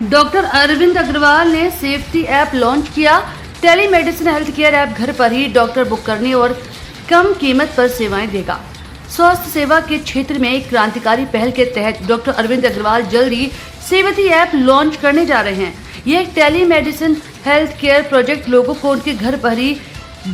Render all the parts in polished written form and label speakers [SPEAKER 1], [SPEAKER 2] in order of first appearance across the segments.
[SPEAKER 1] Doctor Arvind Agarwal ने safety app launch किया। Telemedicine health care app घर पर ही डॉक्टर बुक करने और कम कीमत पर सेवाएं देगा। स्वास्थ्य सेवा के क्षेत्र में एक क्रांतिकारी पहल के तहत डॉक्टर अरविंद अग्रवाल जल्द ही सेवती ऐप लॉन्च करने जा रहे हैं। ये एक टेलीमेडिसिन हेल्थ केयर प्रोजेक्ट लोगों को उनके घर पर ही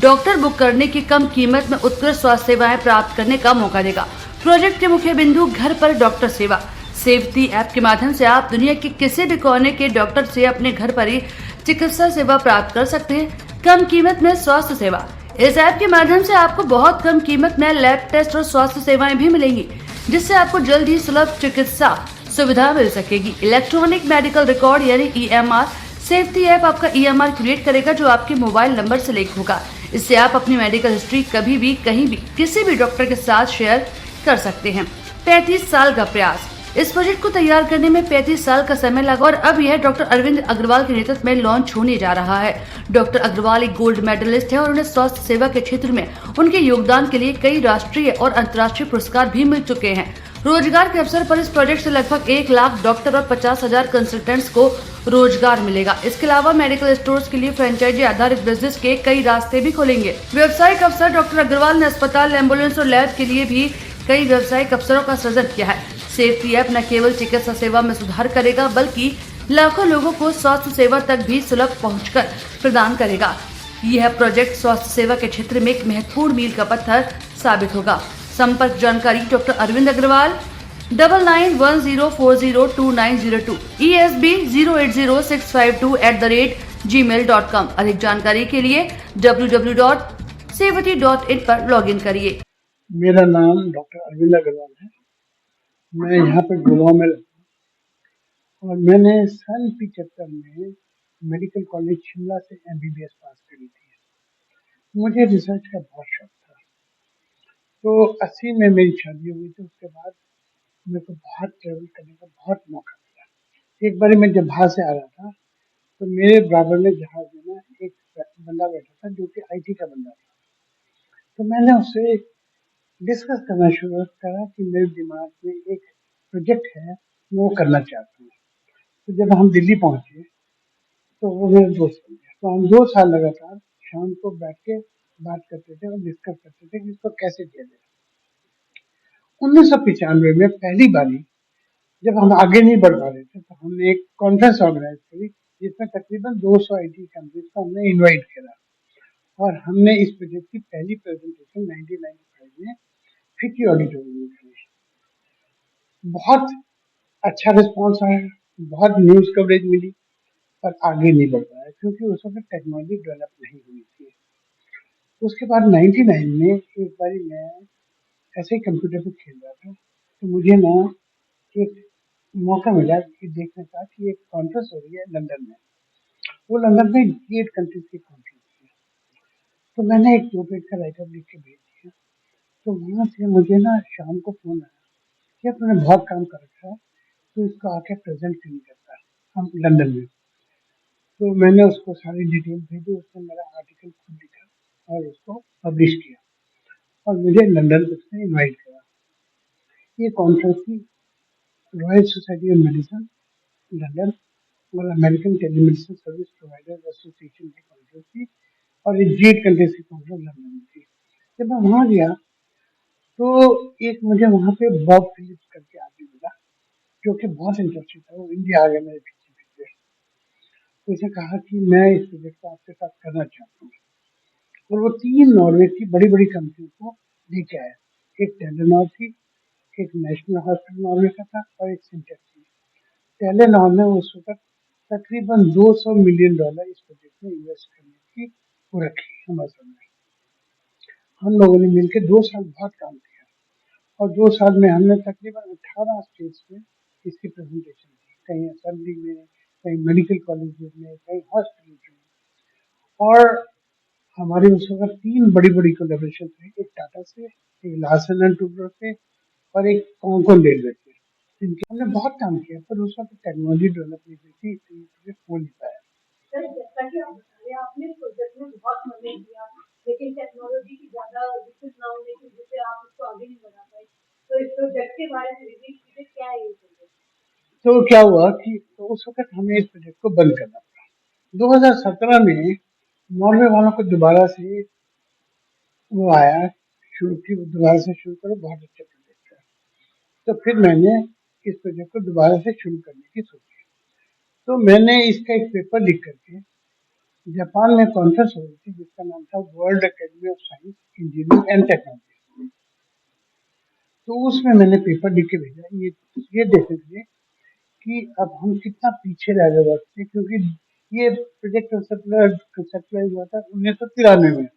[SPEAKER 1] डॉक्टर बुक करने की कम कीमत में उत्कृष्ट स्वास्थ्य सेवाएं प्राप्त करने का मौका देगा। प्रोजेक्ट के मुख्य बिंदु घर पर डॉक्टर सेवा। सेवती ऐप के माध्यम से आप दुनिया के किसी भी कोने के डॉक्टर से अपने घर पर ही चिकित्सा सेवा प्राप्त कर सकते हैं। कम कीमत में स्वास्थ्य सेवा। इस ऐप के माध्यम से आपको बहुत कम कीमत में लैब टेस्ट और स्वास्थ्य सेवाएं भी मिलेंगी, जिससे आपको जल्द ही सुलभ चिकित्सा सुविधा मिल सकेगी। इलेक्ट्रॉनिक मेडिकल रिकॉर्ड यानी EMR। सेफ्टी ऐप आपका EMR क्रिएट करेगा जो आपके मोबाइल नंबर से लिंक होगा। इससे आप अपनी मेडिकल हिस्ट्री कभी भी कहीं भी किसी भी डॉक्टर के साथ शेयर कर सकते हैं। 35 साल का प्रयास। इस प्रोजेक्ट को तैयार करने में 35 साल का समय लगा और अब यह डॉक्टर अरविंद अग्रवाल के नेतृत्व में लॉन्च होने जा रहा है। डॉक्टर अग्रवाल एक गोल्ड मेडलिस्ट है और उन्हें स्वास्थ्य सेवा के क्षेत्र में उनके योगदान के लिए कई राष्ट्रीय और अंतर्राष्ट्रीय पुरस्कार भी मिल चुके हैं। रोजगार के अवसर पर इस प्रोजेक्ट से लगभग 1 लाख डॉक्टर और 50,000 कंसल्टेंट्स को रोजगार मिलेगा। इसके अलावा मेडिकल स्टोर्स के लिए फ्रेंचाइजी आधारित बिजनेस के कई रास्ते भी खोलेंगे। व्यवसायिक अवसर। डॉक्टर अग्रवाल ने अस्पताल, एम्बुलेंस और लैब के लिए भी कई व्यवसायिक अवसरों का सृजन किया है। सेफ्टी ऐप न केवल चिकित्सा सेवा में सुधार करेगा बल्कि लाखों लोगों को स्वास्थ्य सेवा तक भी सुलभ पहुंचकर प्रदान करेगा। यह प्रोजेक्ट स्वास्थ्य सेवा के क्षेत्र में एक महत्वपूर्ण मील का पत्थर साबित होगा। संपर्क जानकारी doctor Arvind Agarwal 9910402902 ESB 080652@gmail.com। अधिक जानकारी के लिए www.sevati.in पर लॉगिन करिए।
[SPEAKER 2] मेरा नाम डॉक्टर अरविंद अग्रवाल है। मैं यहाँ पे गुड़गांव में रहता हूँ और मैंने सन 75 में मेडिकल कॉलेज शिमला से MBBS पास करी थी। मुझे रिसर्च का बहुत शौक था, तो 80 में मेरी शादी हुई थी। उसके बाद मेरे को बहुत ट्रेवल करने का बहुत मौका मिला। एक बार मैं जब बाहर से आ रहा था तो मेरे बराबर में जहाज में ना एक बंदा बैठा था जो कि IT का बंदा था। तो मैंने उससे डिस्कस करना शुरू करा कि मेरे दिमाग में एक प्रोजेक्ट है, वो करना चाहता हूँ। तो जब हम दिल्ली पहुंचे तो वो मेरे दोस्त बन गए। तो हम 2 साल लगातार शाम को बैठ के बात करते थे और डिस्कस करते थे कि इसको कैसे किया जाए। 1995 में पहली बारी जब हम आगे नहीं बढ़ पा रहे थे तो हमने एक कॉन्फ्रेंस ऑर्गेनाइज करी जिसमें तकरीबन 200 IT कंपनीज को हमने इनवाइट किया और हमने इस प्रोजेक्ट की पहली प्रेजेंटेशन 1995 में फिक्की ऑडिटोरियम में करी। बहुत अच्छा रिस्पॉन्स आया, बहुत न्यूज कवरेज मिली, पर आगे नहीं बढ़ पाया क्योंकि उस वक्त टेक्नोलॉजी डेवलप नहीं हुई थी। उसके बाद 99 में एक बार मैं ऐसे ही कंप्यूटर पे खेल रहा था तो मुझे ना एक मौका मिला कि देखने का कि एक कॉन्फ्रेंस हो रही है लंदन में। वो लंदन में 8 कंट्रीज की कॉन्फ्रेंस थी। तो मैंने एक 2 पेज का राइटअप लिख के भेज दिया। तो वहाँ से मुझे ना शाम को फोन आया कि तुमने बहुत काम कर रखा है तो इसको आके प्रेजेंट क्यों नहीं करता हम लंदन में। तो मैंने उसको सारी डिटेल भेजी, उसने मेरा आर्टिकल खुद लिखा और उसको पब्लिश किया और मुझे लंदन उसने इनवाइट किया। ये कॉन्फ्रेंस थी Royal Society of Medicine London और American telemedicine service provider association की कॉन्फ्रेंस थी और ये 8 कंट्रीज की कॉन्फ्रेंस लंदन में थी। जब मैं वहाँ गया तो एक मुझे वहाँ पे बॉब फिलिप्स करके आदमी मिला जो कि बहुत इंटरेस्टेड था। वो इंडिया आ गया मेरे पीछे पीछे। तो उसने कहा कि मैं इस प्रोजेक्ट को आपके साथ करना चाहता हूँ और वो 3 नॉर्वे की बड़ी बड़ी कंपनी को लेके आया। एक टेलेनॉर थी, एक नेशनल हॉस्पिटल नॉर्वे का था और एक सिंटेक थी। टेलेनॉर ने उस वक्त तकरीबन $200 मिलियन इस प्रोजेक्ट में इन्वेस्ट करने की वो रखी हमारे सामने। हम लोगों ने मिलकर 2 साल बहुत काम किया और 2 साल में हमने तकरीबन 18 स्टेट्स में इसकी प्रेजेंटेशन की, कहीं असेंबली में, कहीं मेडिकल कॉलेज में, कहीं हॉस्पिटल में। और हमारे उस वक्त 3 बड़ी बड़ी कोलेबोरेशन थे, एक टाटा से, एक लार्सन एंड टूब्रो से और एक कॉन्कॉन रेलवे से। इनके हमने बहुत काम किया पर उस वक्त टेक्नोलॉजी डेवलप नहीं हुई थी, इसलिए मुझे हो नहीं पाया।
[SPEAKER 3] सर, जैसा कि आप बता रहे हैं, आपने प्रोजेक्ट में बहुत मदद किया, लेकिन टेक्नोलॉजी की ज़्यादा विकसित ना होने की वजह से आप उसको आगे नहीं बढ़ा पाए। तो इस प्रोजेक्ट के बारे में रिव्यू कीजिए, क्या है ये प्रोजेक्ट?
[SPEAKER 2] तो क्या हुआ कि तो उस वक्त हमें इस प्रोजेक्ट को बंद करना पड़ा। 2017 में नॉर्वे वालों को दोबारा से वो आया, शुरू की, दोबारा से शुरू करो, बहुत अच्छा प्रोजेक्ट है। तो फिर मैंने इस प्रोजेक्ट को दोबारा से शुरू करने की सोची। तो मैंने इसका एक पेपर लिख करके, जापान में कॉन्फ्रेंस हो रही थी जिसका नाम था world academy of science, engineering and technology. तो उसमें मैंने पेपर लिख के भेजा, ये देखने के लिए कि अब हम कितना पीछे रह गए वक्त से, क्योंकि ये प्रोजेक्ट कंसेप्टलाइज हुआ था 1993 में।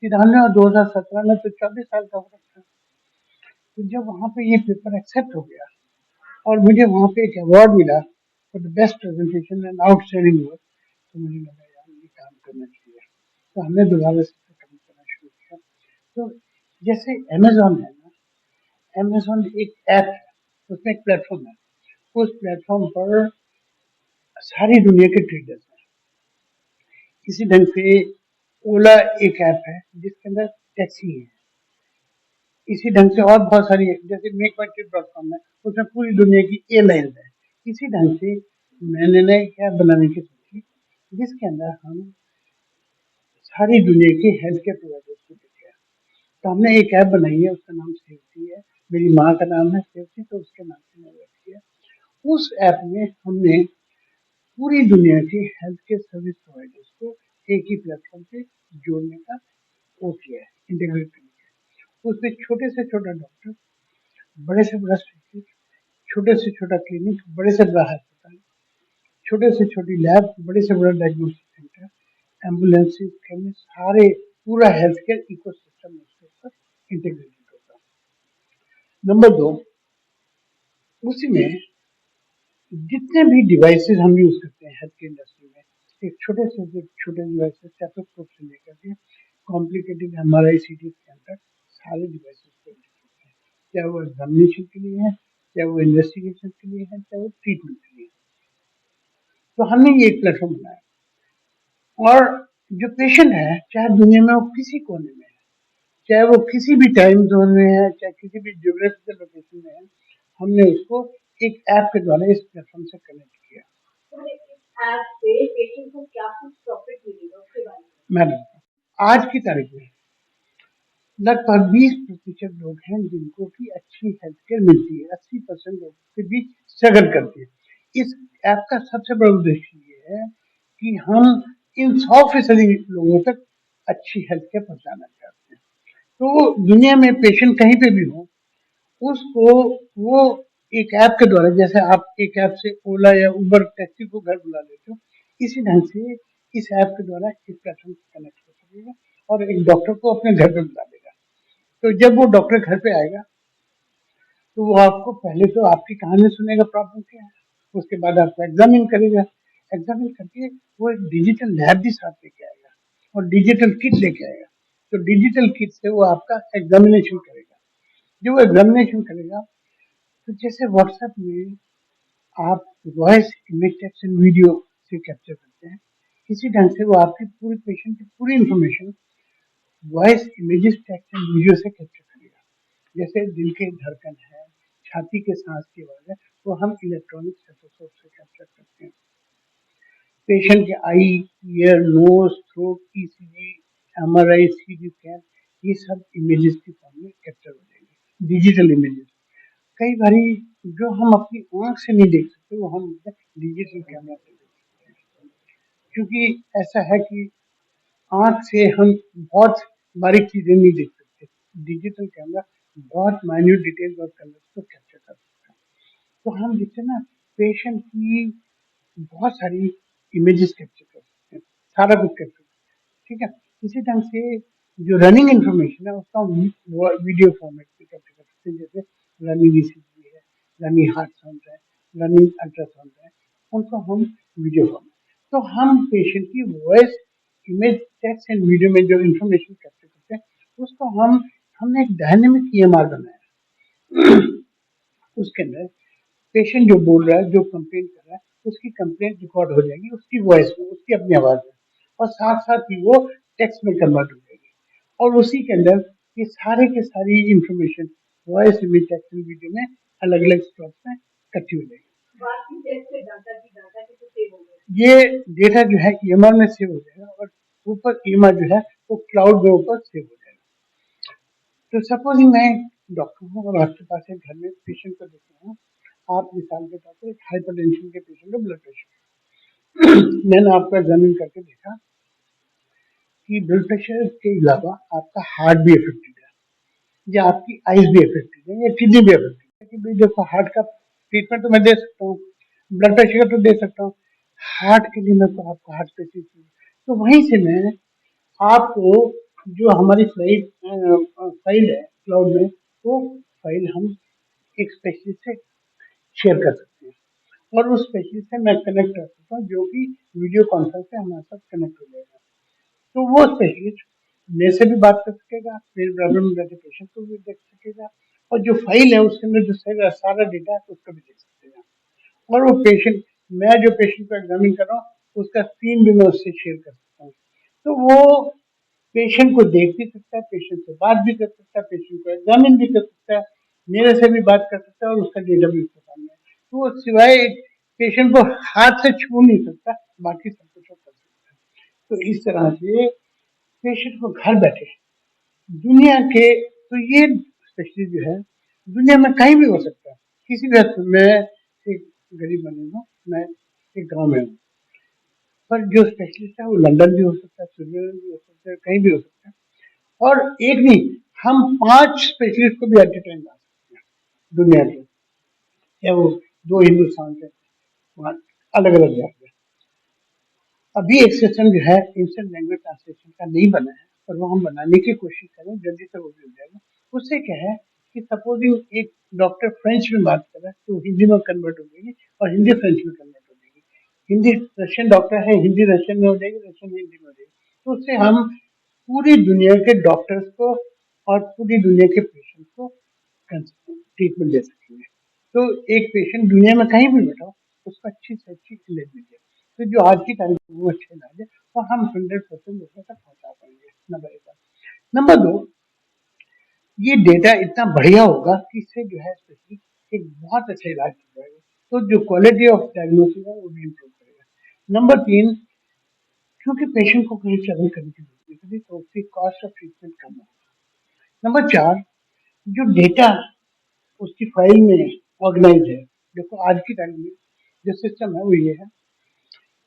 [SPEAKER 2] 93 और 2017 में तो 24 साल का फर्क था। तो जब वहाँ पे ये पेपर एक्सेप्ट हो गया और मुझे वहाँ पे एक अवार्ड मिला for the best presentation and outstanding work, तो मुझे लगा यार ये काम करना चाहिए। तो हमने दोबारा से काम करना शुरू किया। तो जैसे अमेजोन है ना, अमेजोन एक ऐप है, उसमें एक प्लेटफॉर्म है। उस प्लेटफॉर्म पर सारी दुनिया के ट्रेडर्स हैं। इसी ढंग से ओला एक ऐप है जिसके अंदर टैक्सी है। इसी ढंग से और बहुत सारी, जैसे मेक माई ट्रिप डॉट कॉम है, उसमें पूरी दुनिया की एयरलाइंस है। इसी ढंग से मैंने एक ऐप बनाने की सोची जिसके अंदर हम सारी दुनिया के हेल्थ केयर प्रोवाइडर्स को देखें। तो हमने एक ऐप बनाई है, उसका नाम सेफ्टी है। मेरी माँ का नाम है सेफ्टी, तो उसके नाम से मैंने रखी है। उस ऐप में हमने पूरी दुनिया के हेल्थ केयर सर्विस प्रोवाइडर्स को एक ही प्लेटफॉर्म पे जोड़ने का वो किया है, इंटीग्रेट करने का। उसमें छोटे से छोटा डॉक्टर, बड़े से बड़ा स्पेशलिस्ट, छोटे से छोटा क्लिनिक, बड़े से बड़ा अस्पताल, छोटे से छोटी लैब, बड़े से बड़ा डायग्नोस्टिक सेंटर, एम्बुलेंस, केमिस्ट, सारे पूरा हेल्थ केयर इकोसिस्टम उसके ऊपर इंटीग्रेटेड होगा। नंबर 2, उसी में जितने भी डिवाइसेस हम यूज करते हैं हेल्थ केयर इंडस्ट्री में, एक छोटे से छोटे डिवाइसेस, स्टेथोस्कोप से लेकर के कॉम्प्लिकेटेड एमआरआई सीटी स्कैन तक सारे डिवाइसेस को यूज करते हैं, चाहे वो एग्जामिनेशन के लिए है, चाहे वो इन्वेस्टिगेशन के लिए है, चाहे वो ट्रीटमेंट के लिए है। तो हमने ये एक प्लेटफॉर्म बनाया और जो पेशेंट है, चाहे दुनिया में वो किसी कोने में है, चाहे वो किसी भी टाइम जोन में है, चाहे किसी भी ज्योग्राफिकल लोकेशन में है, हमने उसको एक ऐप के द्वारा इस प्लेटफॉर्म से कनेक्ट किया।
[SPEAKER 3] तो इस ऐप से पेशेंट को क्या कुछ प्रॉफिट मिलेगा उसके बारे में?
[SPEAKER 2] मैडम, आज की तारीख में लगभग 20% लोग हैं जिनको की अच्छी हेल्थ केयर मिलती है। 80% लोग फिर भी स्ट्रगल करते हैं। इस ऐप का सबसे बड़ा उद्देश्य ये है कि हम इन 100% लोगों तक अच्छी हेल्थ केयर पहुंचाना चाहते हैं। तो दुनिया में पेशेंट कहीं पे भी हो, उसको वो एक ऐप के द्वारा, जैसे आप एक ऐप से ओला या उबर टैक्सी को घर बुला लेते हो, इसी ढंग से इस ऐप के द्वारा इस प्लेटफॉर्म से कनेक्ट हो सकेगा और एक डॉक्टर को अपने घर पे बुला लेगा। तो जब वो डॉक्टर घर पे आएगा तो वो आपको पहले तो आपकी कहानी सुनेगा, प्रॉब्लम क्या है, उसके बाद आपको एग्जामिन करेगा। एग्जामिन करके वो एक डिजिटल लैब भी साथ लेके आएगा और डिजिटल किट लेके आएगा। तो डिजिटल किट से वो आपका एग्जामिनेशन करेगा। जो वो एग्जामिनेशन करेगा, तो जैसे व्हाट्सएप में आप voice, image, text and video से कैप्चर करते हैं, इसी ढंग से वो आपकी पूरी पेशेंट की पूरी information voice, images, text and video से कैप्चर करेगा। जैसे दिल के धड़कन है, छाती के सांस की आवाज है, वो हम इलेक्ट्रॉनिक स्टेथोस्कोप से कैप्चर करते हैं। पेशेंट के eye, ear, nose, throat, ECG, MRI, CT scan, ये सब इमेजेस की फॉर्म में कैप्चर हो जाएंगे, डिजिटल इमेजेस। कई बारी जो हम अपनी आंख से नहीं देख सकते वो हम डिजिटल कैमरा से देख सकते हैं। क्योंकि ऐसा है कि आंख से हम बहुत बारीक चीजें नहीं देख सकते, डिजिटल कैमरा बहुत माइन्यूट डिटेल्स और कलर्स को कैप्चर कर सकता है। तो हम जिससे ना पेशेंट की बहुत सारी इमेजेस कैप्चर कर सकते हैं, सारा कुछ कैप्चर कर सकते हैं, ठीक है। इसी ढंग से जो रनिंग इन्फॉर्मेशन है उसका हम वीडियो फॉर्मेट पे कैप्चर कर सकते हैं, जैसे रनिंग ईसीजी है, रनिंग हार्ट साउंड है, रनिंग अल्ट्रासाउंड है, उनको हम वीडियो फॉर्मेट। तो हम पेशेंट की voice, image, text and video में जो इन्फॉर्मेशन कैप्चर करते हैं उसको हमने एक डायनेमिक ईएमआर बनाया। उसके अंदर पेशेंट जो बोल रहा है, जो कंप्लेन कर रहा है, उसकी कंप्लेंट रिकॉर्ड हो जाएगी उसकी वॉइस में, उसकी अपनी आवाज में, और साथ साथ ही वो टेक्स्ट में कन्वर्ट हो जाएगी। और उसी के अंदर ये सारे के सारी information voice, image, text and video में अलग अलग स्लॉट्स में इकट्ठी हो जाएगी।
[SPEAKER 3] बाकी जैसे डाटा की कुछ
[SPEAKER 2] ये डेटा जो है ईएमआर में सेव हो जाएगा और ऊपर ईएमआर जो है वो क्लाउड में ऊपर सेव हो जाएगा। तो सपोजिंग मैं डॉक्टर हूँ और आपके पास एक घर में पेशेंट को देख रहा हूँ। आप मिसाल के तौर पर एक हाइपरटेंशन के पेशेंट का ब्लड प्रेशर मैंने आपका एग्जामिन करके देखा कि ब्लड प्रेशर के अलावा आपका हार्ट भी इफेक्टेड है या आपकी आइज भी इफेक्टेड है या किडनी भी इफेक्टेड है कि भाई देखो हार्ट का ट्रीटमेंट तो मैं दे सकता हूँ, ब्लड प्रेशर का तो दे सकता हूँ, हार्ट के लिए मैं तो आपको हार्ट स्पेशलिस्ट तो वहीं से मैं आपको जो हमारी फाइल है क्लाउड में वो फाइल हम एक स्पेशलिस्ट से शेयर कर सकते हैं और उस स्पेशलिस्ट से मैं कनेक्ट कर सकता हूँ जो कि वीडियो कॉन्फ्रेंस से हमारे साथ कनेक्ट हो जाएगा। तो वो स्पेशलिस्ट मेरे से भी बात कर सकेगा, मेरे प्रॉब्लम में रहते पेशेंट को भी देख सकेगा और जो फाइल है उसके अंदर जो सारा डेटा है उसको भी देख सकेगा और वो पेशेंट मैं जो पेशेंट को एग्जामिन कर रहा हूँ उसका स्क्रीन भी मैं उससे शेयर कर सकता हूँ। तो वो पेशेंट को देख भी सकता है, पेशेंट से बात भी कर सकता है, पेशेंट को एग्जामिन भी कर सकता है, मेरे से भी बात कर सकता है और उसका डेटा भी उसके सामने है। तो वो सिवाय पेशेंट को हाथ से छू नहीं सकता, बाकी सब कुछ वो कर सकता है। तो इस तरह से पेशेंट को घर बैठे दुनिया के तो ये स्पेशलिस्ट जो है दुनिया में कहीं भी हो सकता है किसी भी हद मैं एक गरीब बनी हूँ, मैं एक गांव में हूँ पर जो स्पेशलिस्ट है वो लंदन भी हो सकता है, स्विट्जरलैंड भी हो सकता है, कहीं भी हो सकता है और एक नहीं हम 5 स्पेशलिस्ट को भी एट ए टाइम ला सकते हैं दुनिया के या वो 2 हिंदुस्तान के वहाँ अलग अलग जगह। अभी एक सिस्टम जो है इंस्टेंट लैंग्वेज ट्रांसलेशन का नहीं बना है पर वो हम बनाने की कोशिश करें जल्दी से वो भी हो जाएगा। उससे क्या है कि सपोजिंग एक डॉक्टर फ्रेंच में बात कर रहा है तो हिंदी में कन्वर्ट हो जाएगी और हिंदी फ्रेंच में कन्वर्ट हो जाएगी, हिंदी रशियन डॉक्टर है हिंदी रशियन में हो जाएगी, रशियन हिंदी में हो जाएगी। तो उससे हम पूरी दुनिया के डॉक्टर्स को और पूरी दुनिया के पेशेंट को ट्रीटमेंट दे सकेंगे। तो एक पेशेंट दुनिया में कहीं भी बैठा हो उसको अच्छी से अच्छी इलाज मिले। तो जो आज की तारीख में वो अच्छे इलाज है और हम 100% लोगों तक पहुंचा पाएंगे। नंबर एक बात। नंबर दो, ये डेटा इतना बढ़िया होगा कि इससे जो है स्पेशली एक बहुत अच्छा इलाज हो जाएगा। तो जो क्वालिटी ऑफ डायग्नोसिस है वो भी इम्प्रूव करेगा। नंबर तीन, क्योंकि पेशेंट को कहीं ट्रेवल करने की जरूरत नहीं पड़ती तो उसकी कॉस्ट ऑफ ट्रीटमेंट कम होगा। नंबर चार, जो डेटा उसकी फाइल में ऑर्गेनाइज है। देखो आज की तारीख में जो सिस्टम है वो ये है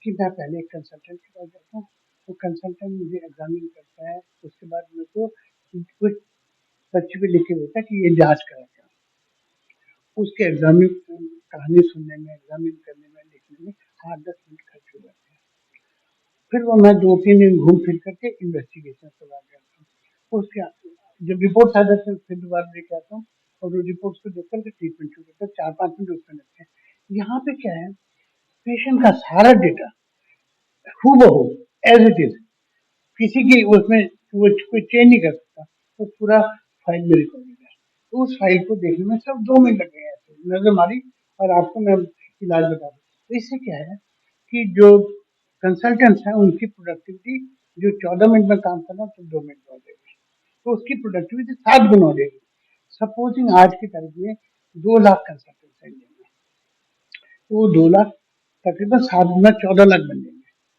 [SPEAKER 2] कि मैं पहले एक कंसल्टेंट के पास जाता हूँ, वो कंसल्टेंट मुझे एग्जामिन करता है, उसके बाद मेरे को कुछ पर्ची पे लिख के देता है कि ये जांच करा क्या। उसके एग्जामिन कहानी सुनने में, एग्जामिन करने में, लिखने में 8-10 मिनट खर्च हो जाते हैं। फिर वो मैं 2-3 दिन घूम फिर करके इन्वेस्टिगेशन करवा के आता हूँ। उसके जब रिपोर्ट आ जाते हैं फिर दोबारा लेके आता हूँ और वो रिपोर्ट को देख करके ट्रीटमेंट शुरू करते हैं। 4-5 मिनट उसमें लगते हैं। यहाँ पे क्या है, पेशेंट का सारा डेटा हूबहू एज इट इज, किसी की उसमें वो कोई चेंज नहीं कर सकता, वो पूरा फाइल में रिकॉर्डेड है। तो उस फाइल को देखने में सिर्फ 2 मिनट लगे हैं, ऐसे नजर मारी और आपको मैं इलाज बता दूँ। तो इससे क्या है कि जो कंसल्टेंट्स हैं उनकी प्रोडक्टिविटी जो 14 मिनट में काम करना तो 2 मिनट में हो जाएगी, तो उसकी प्रोडक्टिविटी 7 गुना हो जाएगी। सपोजिंग आज की तारीख में 2 लाख कंसल्टेंट्स हैं इंडिया में, तो वो 2 लाख तकरीबन 7 गुना 14 लाख बन जाएंगे।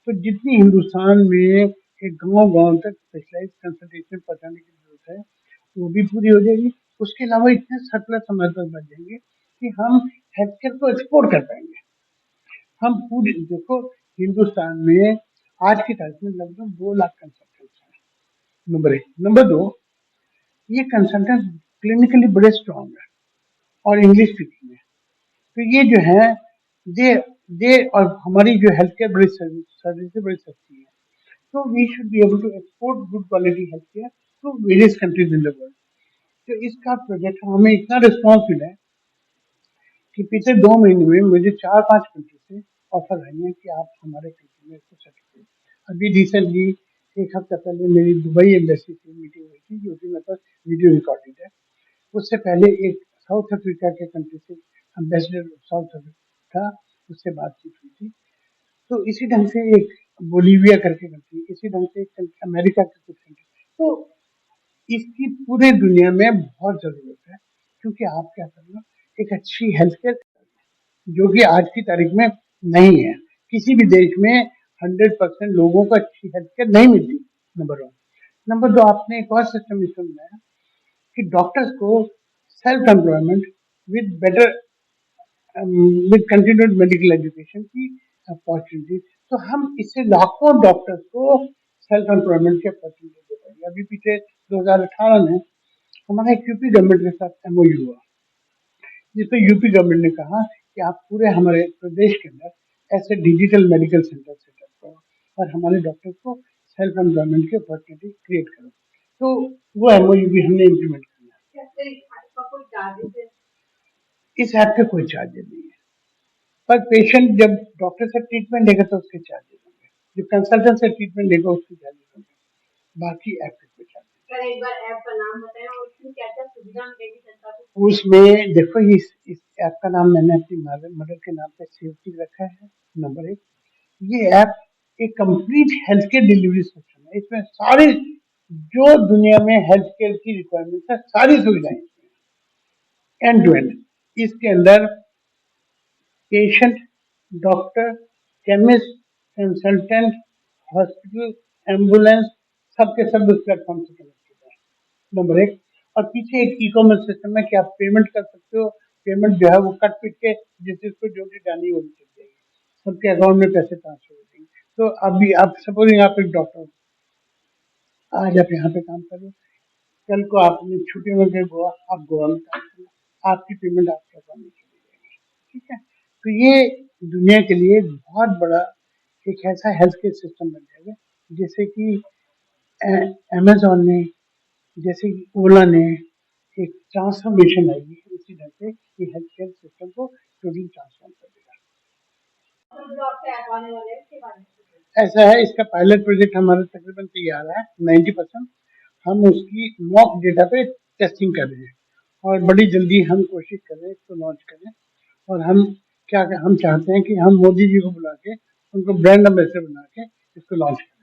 [SPEAKER 2] तो जितनी हिंदुस्तान में एक गांव गांव तक स्पेशलाइज कंसल्टेशन पहुंचाने की जरूरत है वो भी पूरी हो जाएगी। उसके अलावा इतने सरप्लस हमारे पास बन जाएंगे कि हम हेल्थ केयर को एक्सपोर्ट कर पाएंगे। हम पूरी देखो हिंदुस्तान में आज की तारीख में लगभग 2 लाख कंसल्टेंट्स हैं। नंबर एक। नंबर दो, ये कंसल्टेंट क्लिनिकली बड़े स्ट्रॉन्ग है और इंग्लिश स्पीकिंग है। तो ये जो है दे दे और हमारी जो हेल्थ केयर बड़ी सर्विस बड़ी सस्ती है। So we should be able to export good quality healthcare to various countries in the world. तो इसका प्रोजेक्ट हमें इतना रिस्पॉन्स मिला है कि पिछले 2 महीने में मुझे 4-5 कंट्री से ऑफर आई है कि आप हमारे कंट्री में इसको सेट करें। अभी रिसेंटली एक हफ्ता पहले मेरी दुबई एम्बेसी से मीटिंग हुई थी जो कि मेरे पास वीडियो रिकॉर्डेड है। उससे पहले एक साउथ अफ्रीका के कंट्री से एम्बेसडर साउथ अफ्रीका था, उससे बातचीत हुई थी। तो इसी ढंग से एक बोलीविया करके कंट्री, इसी ढंग से एक अमेरिका के कुछ कंट्री। तो इसकी पूरे दुनिया में बहुत जरूरत है क्योंकि आप क्या कर रहे हो, एक अच्छी हेल्थ केयर जो कि आज की तारीख में नहीं है। किसी भी देश में 100% लोगों को अच्छी हेल्थ केयर नहीं मिलती, नंबर 1। नंबर 2, आपने एक और सिस्टम इसमें बनाया कि डॉक्टर्स को self employment with better with continued medical education की अपॉर्चुनिटी। तो हम इससे लाखों डॉक्टर्स को सेल्फ एम्प्लॉयमेंट की अपॉर्चुनिटी दे पाएंगे। अभी पीछे 2018 में हमारा एक यूपी गवर्नमेंट के साथ MOU हुआ, जिसमें यूपी गवर्नमेंट ने कहा कि आप पूरे हमारे प्रदेश के अंदर ऐसे डिजिटल मेडिकल सेंटर सेटअप करो और हमारे डॉक्टर्स को सेल्फ एम्प्लॉयमेंट की अपॉर्चुनिटी क्रिएट करो। तो वो MOU भी हमने इम्प्लीमेंट किया। इस ऐप के कोई चार्जेस नहीं है, पर पेशेंट जब डॉक्टर से ट्रीटमेंट लेगा तो उसके चार्जेस होंगे, जो कंसल्टेंट से ट्रीटमेंट लेगा उसके चार्जेस होंगे, बाकी ऐप के कोई चार्जेस।
[SPEAKER 3] सर एक बार ऐप का नाम बताएं और उसमें क्या-क्या सुविधा मिलेगी जनता को?
[SPEAKER 2] उसमें देखो, इस ऐप का नाम मैंने अपनी मदर के नाम पे सेफ्टी रखा है, नंबर 1। ये ऐप एक complete health care delivery system है। इसमें सारी जो दुनिया में हेल्थ केयर की रिक्वायरमेंट है, सारी सुविधाएं एंड टू एंड। इसके अंदर patient, doctor, chemist, consultant, hospital, ambulance सबके सब उस प्लेटफॉर्म से कनेक्टेड है, नंबर 1। और पीछे एक ई-कॉमर्स सिस्टम है कि आप पेमेंट कर सकते हो। पेमेंट जो है वो कट पिट के जिसको जो भी डाली वही चल जाएगी, सबके अकाउंट में पैसे ट्रांसफर हो जाएंगे। तो अभी आप सपोजिंग आप एक डॉक्टर हो, आज आप यहाँ पे काम कर रहे हो, कल को आपने छुट्टियों में गए गोवा, आप गोवा में काम करो, आपकी पेमेंट आपके अकाउंट में चली जाएगी, ठीक है। तो ये दुनिया के लिए बहुत बड़ा एक ऐसा हेल्थ केयर सिस्टम बन जाएगा, जैसे कि अमेजोन ने, जैसे कि ओला ने एक ट्रांसफॉर्मेशन आई है, उसी ढंग से ये हेल्थ केयर सिस्टम को टोटली ट्रांसफॉर्म कर देगा।
[SPEAKER 3] जो आपके ऐप आने वाले हैं उसके बारे में
[SPEAKER 2] ऐसा है, इसका पायलट प्रोजेक्ट हमारा तकरीबन तैयार है 90%। हम उसकी मॉक डेटा पे टेस्टिंग कर रहे हैं और बड़ी जल्दी हम कोशिश कर रहे हैं इसको लॉन्च करें। और हम चाहते हैं कि हम मोदी जी को बुला के उनको ब्रांड एम्बेसडर बना के इसको लॉन्च करें।